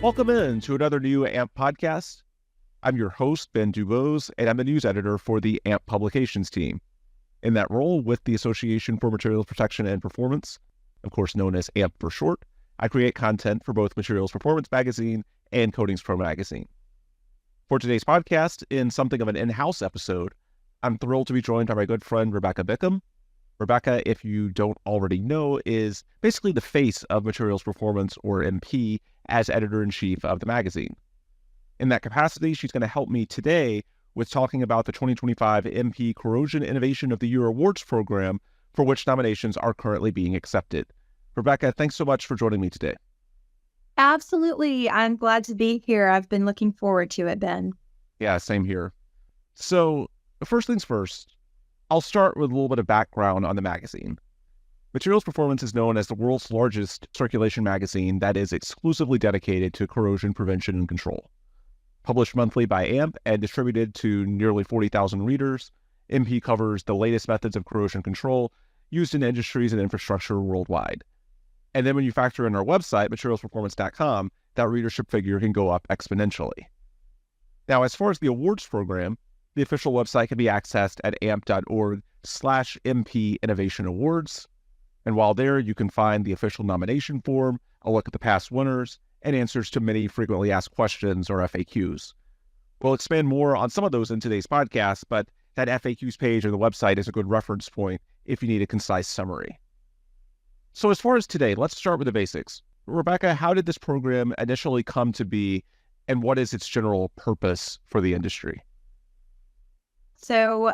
Welcome in to another new AMP podcast. I'm your host, Ben DuBose, and I'm the news editor for the AMP publications team. In that role with the Association for Materials Protection and Performance, of course known as AMP for short, I create content for both Materials Performance Magazine and Coatings Pro Magazine. For today's podcast, in something of an in-house episode, I'm thrilled to be joined by my good friend, Rebecca Bickham. Rebecca, if you don't already know, is basically the face of Materials Performance, or MP, as editor-in-chief of the magazine. In that capacity, she's going to help me today with talking about the 2025 MP Corrosion Innovation of the Year Awards program, for which nominations are currently being accepted. Rebecca, thanks so much for joining me today. Absolutely. I'm glad to be here. I've been looking forward to it, Ben. Yeah, same here. So, first things first, I'll start with a little bit of background on the magazine. Materials Performance is known as the world's largest circulation magazine that is exclusively dedicated to corrosion prevention and control. Published monthly by AMP and distributed to nearly 40,000 readers, MP covers the latest methods of corrosion control used in industries and infrastructure worldwide. And then when you factor in our website, materialsperformance.com, that readership figure can go up exponentially. Now, as far as the awards program, the official website can be accessed at amp.org/MP Innovation Awards. And while there, you can find the official nomination form, a look at the past winners, and answers to many frequently asked questions, or FAQs. We'll expand more on some of those in today's podcast, but that FAQs page on the website is a good reference point if you need a concise summary. So as far as today, let's start with the basics. Rebecca, how did this program initially come to be, and what is its general purpose for the industry? So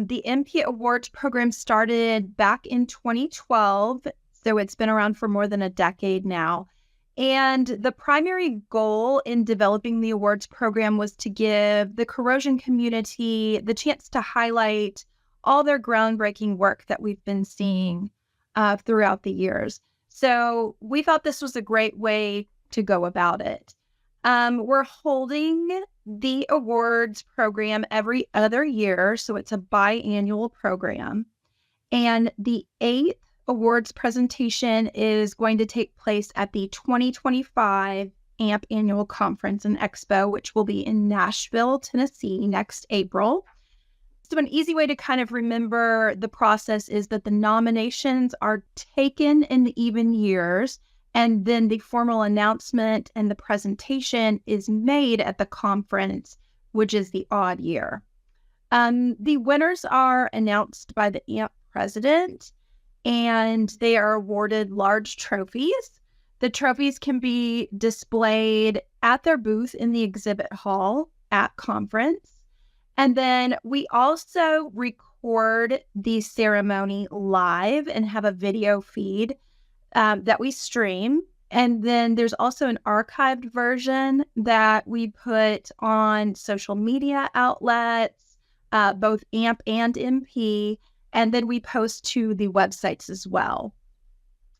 the MP Awards program started back in 2012, so it's been around for more than a decade now. And the primary goal in developing the awards program was to give the corrosion community the chance to highlight all their groundbreaking work that we've been seeing throughout the years. So we thought this was a great way to go about it. We're holding the awards program every other year, so it's a biannual program. And the 8th awards presentation is going to take place at the 2025 AMP Annual Conference and Expo, which will be in Nashville, Tennessee next April. So an easy way to kind of remember the process is that the nominations are taken in the even years, and then the formal announcement and the presentation is made at the conference, which is the odd year. The winners are announced by the AMP president, and they are awarded large trophies. The trophies can be displayed at their booth in the exhibit hall at conference. And then we also record the ceremony live and have a video feed that we stream. And then there's also an archived version that we put on social media outlets, both AMP and MP, and then we post to the websites as well.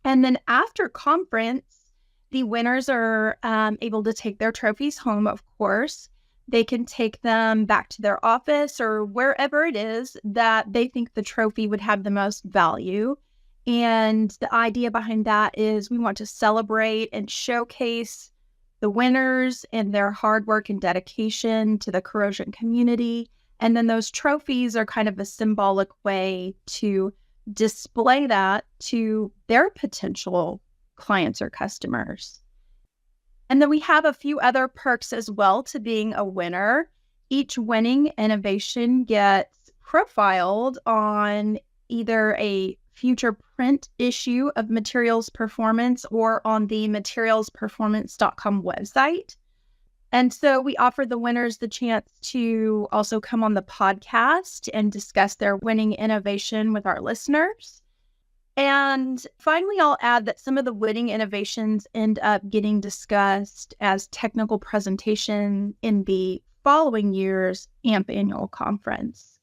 And then after conference, the winners are able to take their trophies home, of course. They can take them back to their office or wherever it is that they think the trophy would have the most value. And the idea behind that is we want to celebrate and showcase the winners and their hard work and dedication to the corrosion community. And then those trophies are kind of a symbolic way to display that to their potential clients or customers. And then we have a few other perks as well to being a winner. Each winning innovation gets profiled on either a future print issue of Materials Performance or on the materialsperformance.com website. And so we offer the winners the chance to also come on the podcast and discuss their winning innovation with our listeners. And finally, I'll add that some of the winning innovations end up getting discussed as technical presentation in the following year's AMP annual conference.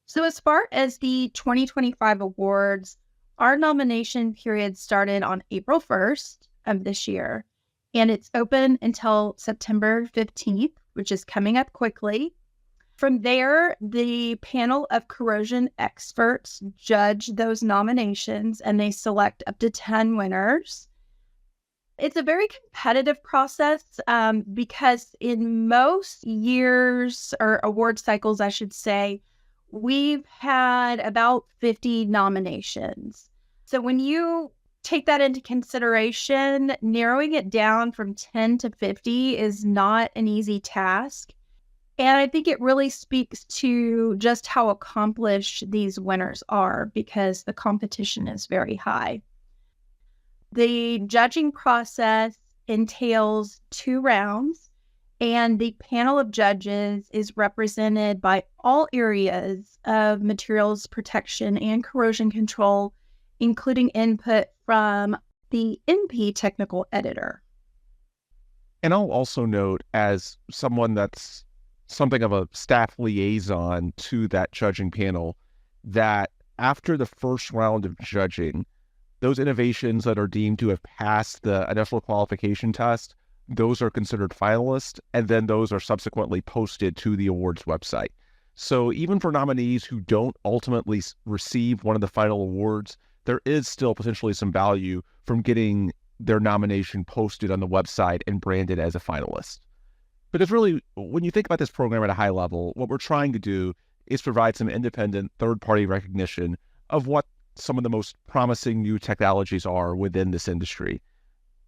So as far as the 2025 awards, our nomination period started on April 1st of this year, and it's open until September 15th, which is coming up quickly. From there, the panel of corrosion experts judge those nominations, and they select up to 10 winners. It's a very competitive process because in most years or award cycles, I should say, we've had about 50 nominations. So when you take that into consideration, narrowing it down from 10 to 50 is not an easy task. And I think it really speaks to just how accomplished these winners are because the competition is very high. The judging process entails 2 rounds, and the panel of judges is represented by all areas of materials protection and corrosion control, including input from the NP technical editor. And I'll also note, as someone that's something of a staff liaison to that judging panel, that after the first round of judging, those innovations that are deemed to have passed the initial qualification test, those are considered finalists, and then those are subsequently posted to the awards website. So even for nominees who don't ultimately receive one of the final awards, there is still potentially some value from getting their nomination posted on the website and branded as a finalist. Because really, when you think about this program at a high level, what we're trying to do is provide some independent third-party recognition of what some of the most promising new technologies are within this industry.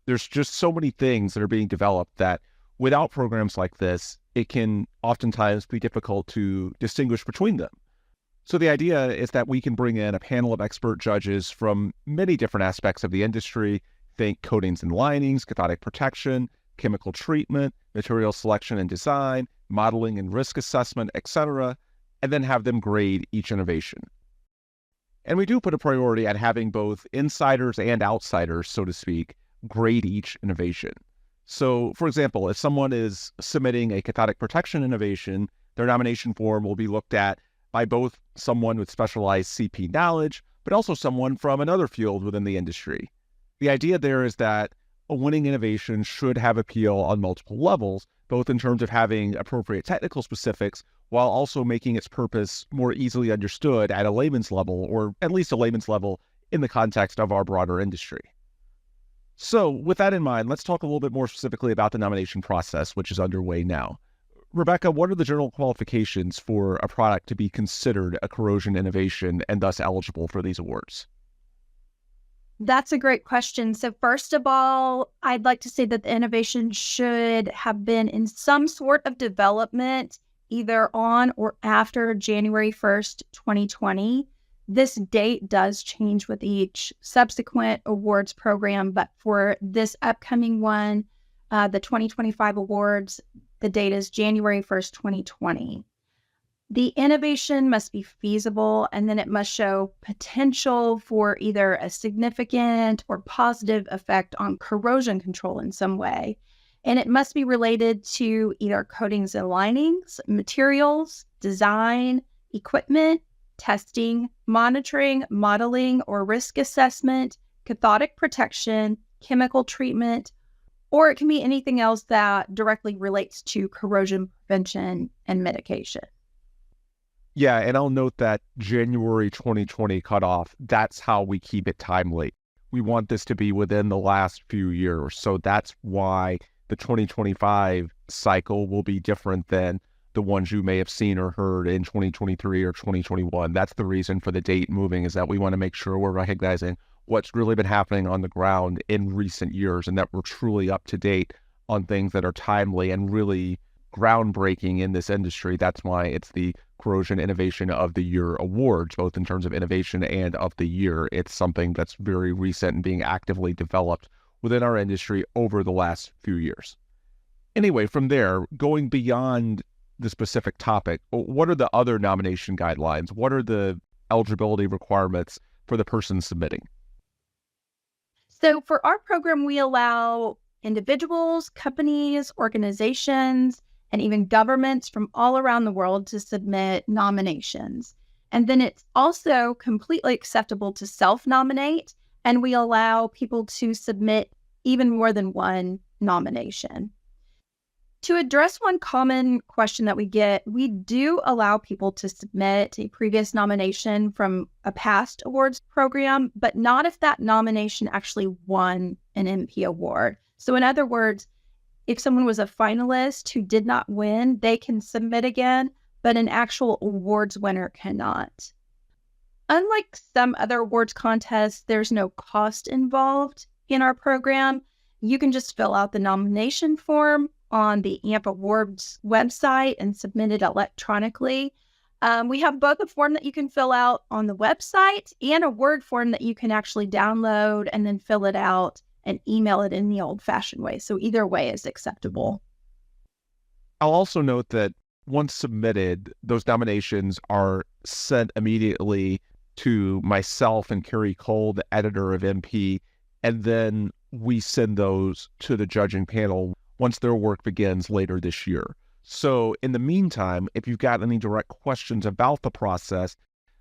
There's just so many things that are being developed that without programs like this, it can oftentimes be difficult to distinguish between them. So the idea is that we can bring in a panel of expert judges from many different aspects of the industry, think coatings and linings, cathodic protection, chemical treatment, material selection and design, modeling and risk assessment, etc., and then have them grade each innovation. And we do put a priority at having both insiders and outsiders, so to speak, grade each innovation. So, for example, if someone is submitting a cathodic protection innovation, their nomination form will be looked at by both someone with specialized CP knowledge, but also someone from another field within the industry. The idea there is that a winning innovation should have appeal on multiple levels, both in terms of having appropriate technical specifics, while also making its purpose more easily understood at a layman's level, or at least a layman's level in the context of our broader industry. So with that in mind, let's talk a little bit more specifically about the nomination process, which is underway now. Rebecca, what are the general qualifications for a product to be considered a corrosion innovation and thus eligible for these awards? That's a great question. So first of all, I'd like to say that the innovation should have been in some sort of development either on or after January 1st, 2020. This date does change with each subsequent awards program, but for this upcoming one, the 2025 awards, the date is January 1st, 2020. The innovation must be feasible, and then it must show potential for either a significant or positive effect on corrosion control in some way. And it must be related to either coatings and linings, materials, design, equipment, testing, monitoring, modeling, or risk assessment, cathodic protection, chemical treatment, or it can be anything else that directly relates to corrosion prevention and mitigation. Yeah, and I'll note that January 2020 cutoff, that's how we keep it timely. We want this to be within the last few years. So that's why the 2025 cycle will be different than the ones you may have seen or heard in 2023 or 2021. That's the reason for the date moving, is that we want to make sure we're recognizing what's really been happening on the ground in recent years and that we're truly up to date on things that are timely and really groundbreaking in this industry. That's why it's the Corrosion Innovation of the Year awards, both in terms of innovation and of the year. It's something that's very recent and being actively developed within our industry over the last few years. Anyway, from there, going beyond the specific topic, what are the other nomination guidelines? What are the eligibility requirements for the person submitting? So for our program, we allow individuals, companies, organizations, and even governments from all around the world to submit nominations. And then it's also completely acceptable to self-nominate, and we allow people to submit even more than one nomination. To address one common question that we get, we do allow people to submit a previous nomination from a past awards program, but not if that nomination actually won an MP award. So in other words, if someone was a finalist who did not win, they can submit again, but an actual awards winner cannot. Unlike some other awards contests, there's no cost involved in our program. You can just fill out the nomination form on the AMP Awards website and submit it electronically. We have both a form that you can fill out on the website and a Word form that you can actually download and then fill it out and email it in the old-fashioned way. So either way is acceptable. I'll also note that once submitted, those nominations are sent immediately to myself and Carrie Cole, the editor of MP, and then we send those to the judging panel once their work begins later this year. So in the meantime, if you've got any direct questions about the process,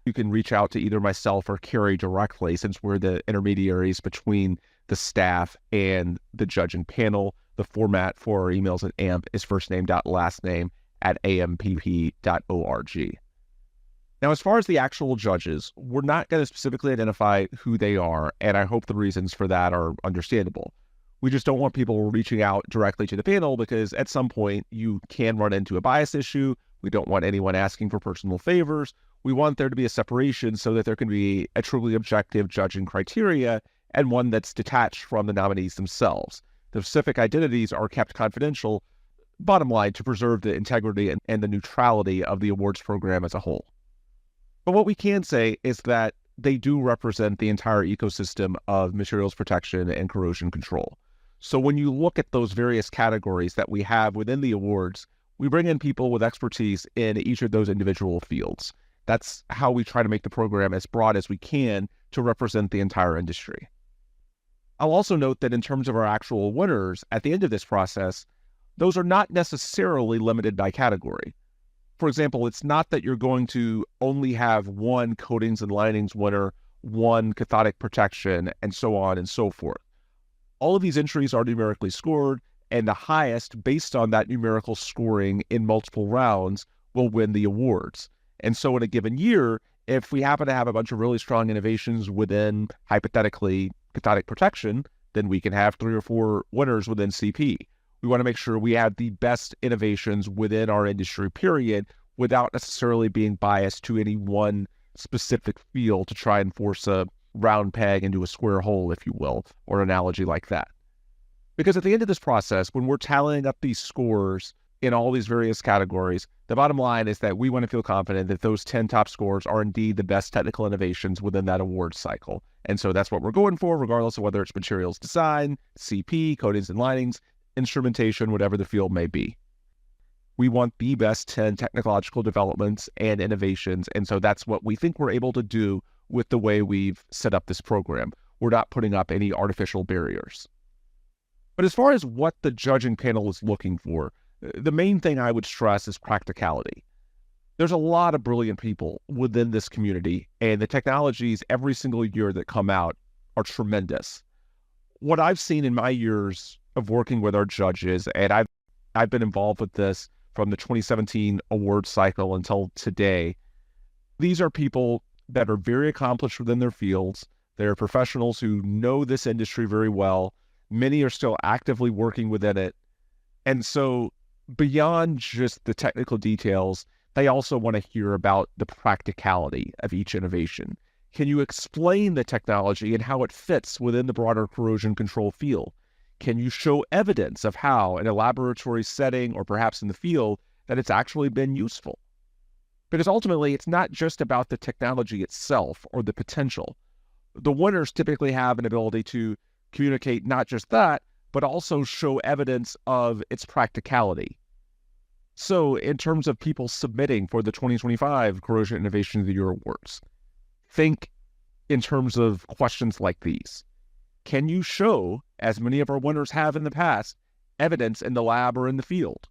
you can reach out to either myself or Carrie directly, since we're the intermediaries between the staff and the judging panel. The format for our emails at AMP is firstname.lastname@ampp.org. Now, as far as the actual judges, we're not going to specifically identify who they are, and I hope the reasons for that are understandable. We just don't want people reaching out directly to the panel because at some point you can run into a bias issue. We don't want anyone asking for personal favors. We want there to be a separation so that there can be a truly objective judging criteria and one that's detached from the nominees themselves. The specific identities are kept confidential, bottom line, to preserve the integrity and the neutrality of the awards program as a whole. But what we can say is that they do represent the entire ecosystem of materials protection and corrosion control. So when you look at those various categories that we have within the awards, we bring in people with expertise in each of those individual fields. That's how we try to make the program as broad as we can to represent the entire industry. I'll also note that in terms of our actual winners, at the end of this process, those are not necessarily limited by category. For example, it's not that you're going to only have one coatings and linings winner, one cathodic protection, and so on and so forth. All of these entries are numerically scored, and the highest based on that numerical scoring in multiple rounds will win the awards. And so in a given year, if we happen to have a bunch of really strong innovations within, hypothetically, cathodic protection, then we can have 3 or 4 winners within CP. We want to make sure we have the best innovations within our industry, period, without necessarily being biased to any one specific field to try and force a round peg into a square hole, if you will, or an analogy like that. Because at the end of this process, when we're tallying up these scores in all these various categories, the bottom line is that we want to feel confident that those 10 top scores are indeed the best technical innovations within that awards cycle. And so that's what we're going for, regardless of whether it's materials design, CP, coatings and linings, instrumentation, whatever the field may be. We want the best 10 technological developments and innovations, and so that's what we think we're able to do with the way we've set up this program. We're not putting up any artificial barriers. But as far as what the judging panel is looking for, the main thing I would stress is practicality. There's a lot of brilliant people within this community, and the technologies every single year that come out are tremendous. What I've seen in my years of working with our judges, and I've been involved with this from the 2017 award cycle until today, these are people that are very accomplished within their fields. They're professionals who know this industry very well. Many are still actively working within it. And so beyond just the technical details, they also want to hear about the practicality of each innovation. Can you explain the technology and how it fits within the broader corrosion control field? Can you show evidence of how, in a laboratory setting or perhaps in the field, that it's actually been useful? Because ultimately, it's not just about the technology itself or the potential. The winners typically have an ability to communicate not just that, but also show evidence of its practicality. So in terms of people submitting for the 2025 Corrosion Innovation of the Year Awards, think in terms of questions like these. Can you show, as many of our winners have in the past, evidence in the lab or in the field?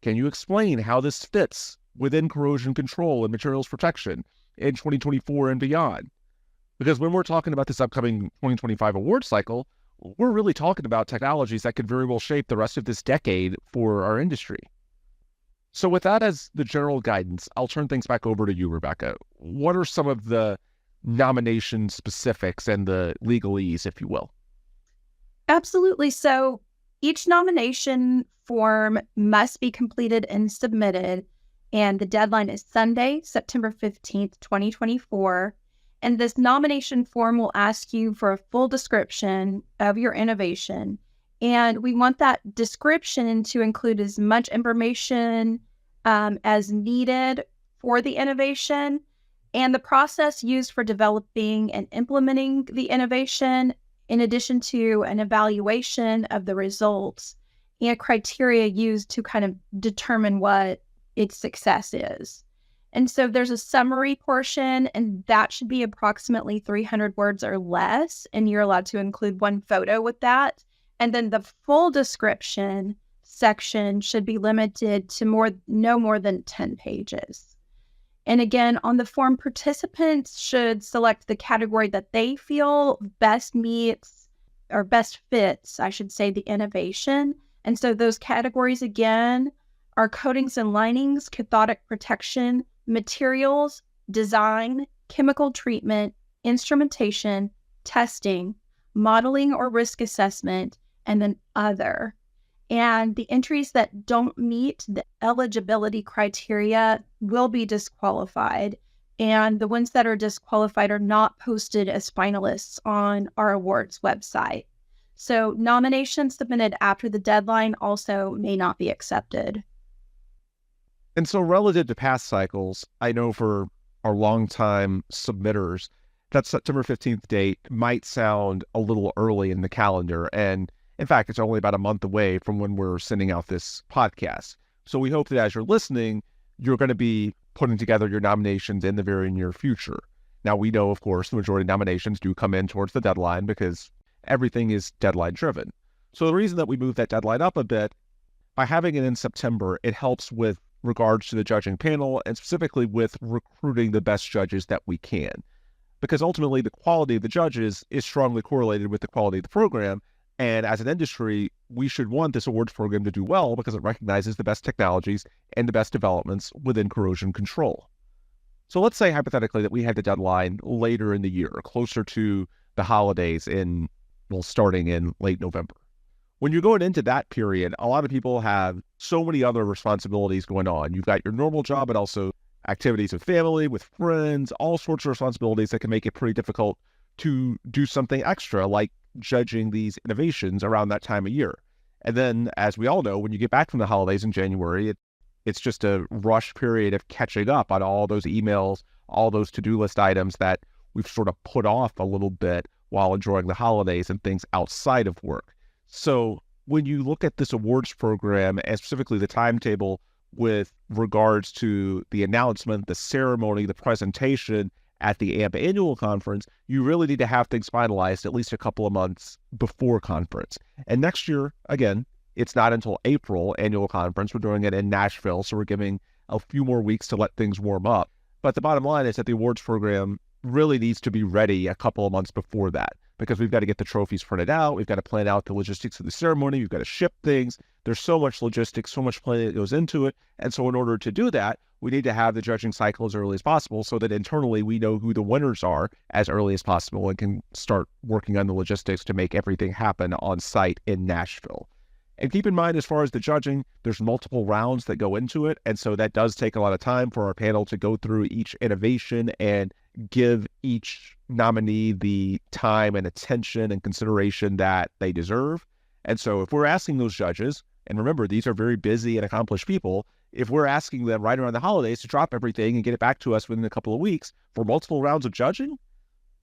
Can you explain how this fits within corrosion control and materials protection in 2024 and beyond? Because when we're talking about this upcoming 2025 award cycle, we're really talking about technologies that could very well shape the rest of this decade for our industry. So with that as the general guidance, I'll turn things back over to you, Rebecca. What are some of the nomination specifics and the legalese, if you will? Absolutely. So each nomination form must be completed and submitted, and the deadline is Sunday, September 15th, 2024. And this nomination form will ask you for a full description of your innovation. And we want that description to include as much information as needed for the innovation and the process used for developing and implementing the innovation, in addition to an evaluation of the results and criteria used to kind of determine what its success is. And so there's a summary portion, and that should be approximately 300 words or less, and you're allowed to include one photo with that. And then the full description section should be limited to no more than 10 pages. And again, on the form, participants should select the category that they feel best meets or best fits, I should say, the innovation. And so those categories, again, are coatings and linings, cathodic protection, materials, design, chemical treatment, instrumentation, testing, modeling or risk assessment, and then other. And the entries that don't meet the eligibility criteria will be disqualified. And the ones that are disqualified are not posted as finalists on our awards website. So nominations submitted after the deadline also may not be accepted. And so relative to past cycles, I know for our longtime submitters, that September 15th date might sound a little early in the calendar. And in fact, it's only about a month away from when we're sending out this podcast. So we hope that as you're listening, you're going to be putting together your nominations in the very near future. Now, we know, of course, the majority of nominations do come in towards the deadline because everything is deadline driven. So the reason that we moved that deadline up a bit, by having it in September, it helps with regards to the judging panel and specifically with recruiting the best judges that we can. Because ultimately, the quality of the judges is strongly correlated with the quality of the program. And as an industry, we should want this awards program to do well because it recognizes the best technologies and the best developments within corrosion control. So let's say hypothetically that we had the deadline later in the year, closer to the holidays starting in late November. When you're going into that period, a lot of people have so many other responsibilities going on. You've got your normal job, but also activities with family, with friends, all sorts of responsibilities that can make it pretty difficult to do something extra like judging these innovations around that time of year. And then, as we all know, when you get back from the holidays in January, it's just a rush period of catching up on all those emails, all those to-do list items that we've sort of put off a little bit while enjoying the holidays and things outside of work. So when you look at this awards program and specifically the timetable with regards to the announcement, the ceremony, the presentation at the AMP annual conference, you really need to have things finalized at least a couple of months before conference. And next year, again, it's not until April annual conference. We're doing it in Nashville, so we're giving a few more weeks to let things warm up. But the bottom line is that the awards program really needs to be ready a couple of months before that, because we've got to get the trophies printed out. We've got to plan out the logistics of the ceremony. We've got to ship things. There's so much logistics, so much planning that goes into it. And so in order to do that, we need to have the judging cycle as early as possible so that internally we know who the winners are as early as possible and can start working on the logistics to make everything happen on site in Nashville. And keep in mind, as far as the judging, there's multiple rounds that go into it. And so that does take a lot of time for our panel to go through each innovation and give each nominee the time and attention and consideration that they deserve. And so if we're asking those judges, and remember, these are very busy and accomplished people, if we're asking them right around the holidays to drop everything and get it back to us within a couple of weeks for multiple rounds of judging,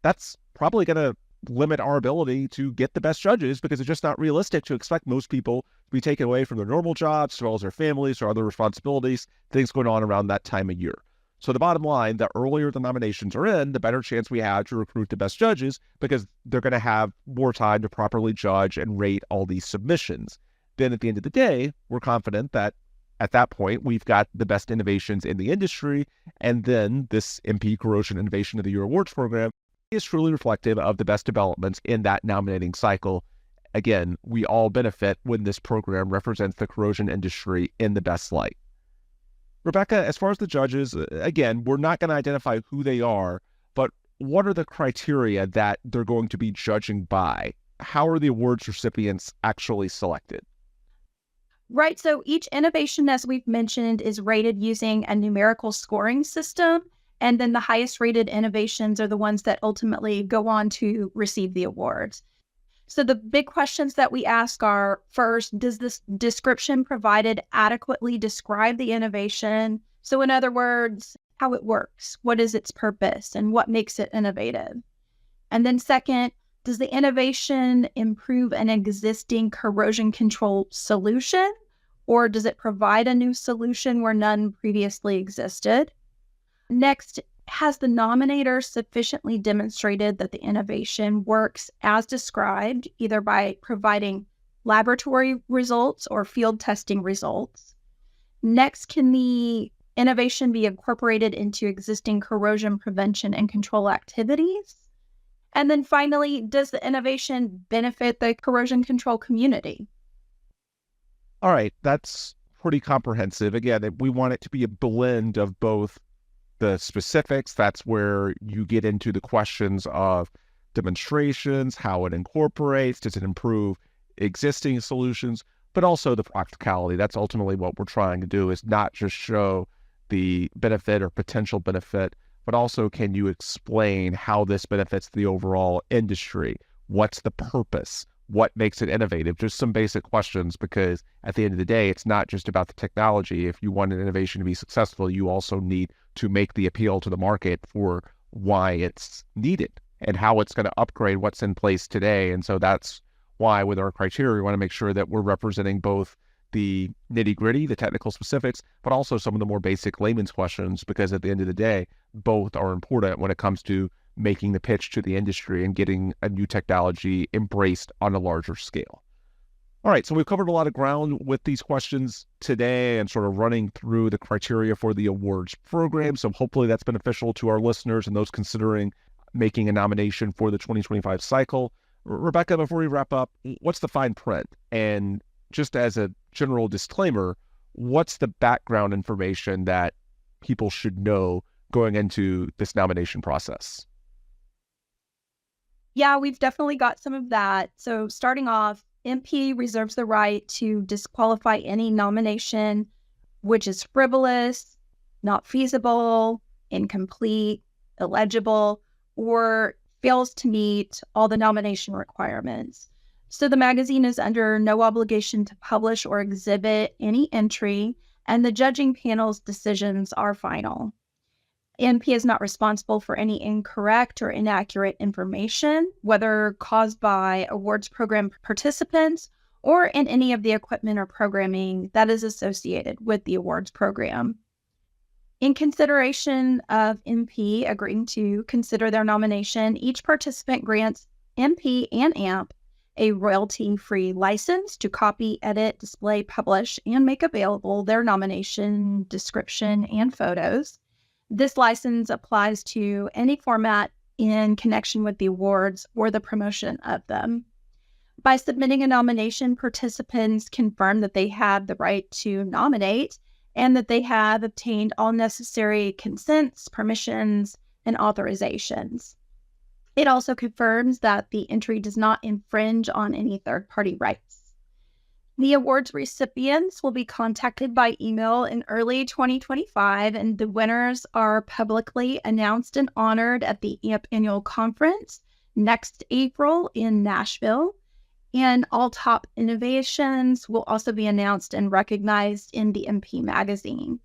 that's probably going to limit our ability to get the best judges, because it's just not realistic to expect most people to be taken away from their normal jobs as well as their families or other responsibilities, things going on around that time of year. So the bottom line, the earlier the nominations are in, the better chance we have to recruit the best judges, because they're going to have more time to properly judge and rate all these submissions. Then at the end of the day, we're confident that at that point, we've got the best innovations in the industry, and then this MP Corrosion Innovation of the Year Awards program is truly reflective of the best developments in that nominating cycle. Again, we all benefit when this program represents the corrosion industry in the best light. Rebecca, as far as the judges, again, we're not going to identify who they are, but what are the criteria that they're going to be judging by? how are the awards recipients actually selected? Right. So each innovation, as we've mentioned, is rated using a numerical scoring system. And then the highest rated innovations are the ones that ultimately go on to receive the awards. So the big questions that we ask are, first, does this description provided adequately describe the innovation? So in other words, how it works, what is its purpose, and what makes it innovative? And then second, does the innovation improve an existing corrosion control solution, or does it provide a new solution where none previously existed? Next, has the nominator sufficiently demonstrated that the innovation works as described, either by providing laboratory results or field testing results? Next, can the innovation be incorporated into existing corrosion prevention and control activities? And then finally, does the innovation benefit the corrosion control community? All right, that's pretty comprehensive. Again, we want it to be a blend of both the specifics. That's where you get into the questions of demonstrations, how it incorporates, does it improve existing solutions, but also the practicality. That's ultimately what we're trying to do, is not just show the benefit or potential benefit, but also can you explain how this benefits the overall industry? What's the purpose? What makes it innovative? Just some basic questions, because at the end of the day, it's not just about the technology. If you want an innovation to be successful, you also need to make the appeal to the market for why it's needed and how it's going to upgrade what's in place today. And so that's why with our criteria, we want to make sure that we're representing both the nitty gritty, the technical specifics, but also some of the more basic layman's questions, because at the end of the day, both are important when it comes to making the pitch to the industry and getting a new technology embraced on a larger scale. All right, so we've covered a lot of ground with these questions today and sort of running through the criteria for the awards program. So hopefully that's beneficial to our listeners and those considering making a nomination for the 2025 cycle. Rebecca, before we wrap up, what's the fine print? And just as a general disclaimer, what's the background information that people should know going into this nomination process? Yeah, we've definitely got some of that. So starting off, MP reserves the right to disqualify any nomination which is frivolous, not feasible, incomplete, illegible, or fails to meet all the nomination requirements. So the magazine is under no obligation to publish or exhibit any entry, and the judging panel's decisions are final. MP is not responsible for any incorrect or inaccurate information, whether caused by awards program participants or in any of the equipment or programming that is associated with the awards program. In consideration of MP agreeing to consider their nomination, each participant grants MP and AMP a royalty-free license to copy, edit, display, publish, and make available their nomination description and photos. This license applies to any format in connection with the awards or the promotion of them. By submitting a nomination, participants confirm that they have the right to nominate and that they have obtained all necessary consents, permissions, and authorizations. It also confirms that the entry does not infringe on any third-party rights. The awards recipients will be contacted by email in early 2025, and the winners are publicly announced and honored at the AMP Annual Conference next April in Nashville. And all top innovations will also be announced and recognized in the MP magazine.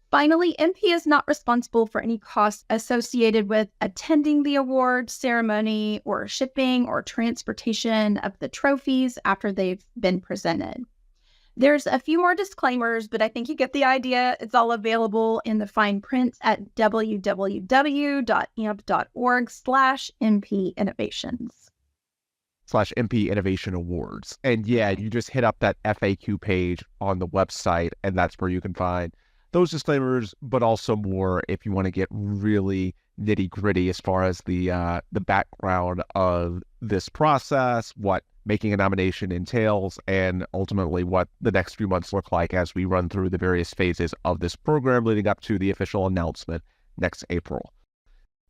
Finally, MP is not responsible for any costs associated with attending the award ceremony or shipping or transportation of the trophies after they've been presented. There's a few more disclaimers, but I think you get the idea. It's all available in the fine print at www.amp.org/MP Innovations. /MP Innovation Awards. And yeah, you just hit up that FAQ page on the website, and that's where you can find those disclaimers, but also more if you want to get really nitty gritty as far as the background of this process, what making a nomination entails, and ultimately what the next few months look like as we run through the various phases of this program leading up to the official announcement next April.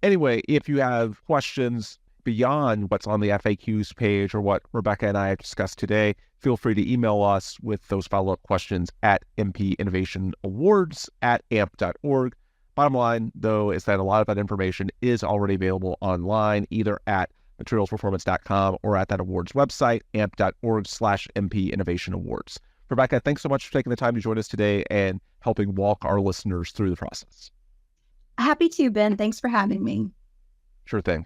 Anyway, if you have questions, beyond what's on the FAQs page or what Rebecca and I have discussed today, feel free to email us with those follow-up questions at mpinnovationawards@amp.org. Bottom line, though, is that a lot of that information is already available online, either at materialsperformance.com or at that awards website, amp.org/MP Innovation Awards. Rebecca, thanks so much for taking the time to join us today and helping walk our listeners through the process. Happy to, Ben. Thanks for having me. Sure thing.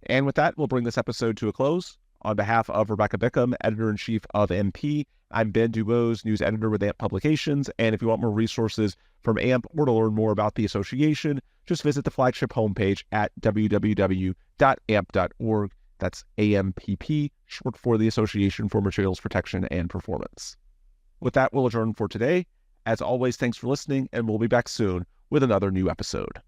And with that, we'll bring this episode to a close. On behalf of Rebecca Bickham, Editor-in-Chief of MP, I'm Ben DuBose, News Editor with AMP Publications. And if you want more resources from AMP or to learn more about the association, just visit the flagship homepage at www.amp.org. That's AMPP, short for the Association for Materials Protection and Performance. With that, we'll adjourn for today. As always, thanks for listening, and we'll be back soon with another new episode.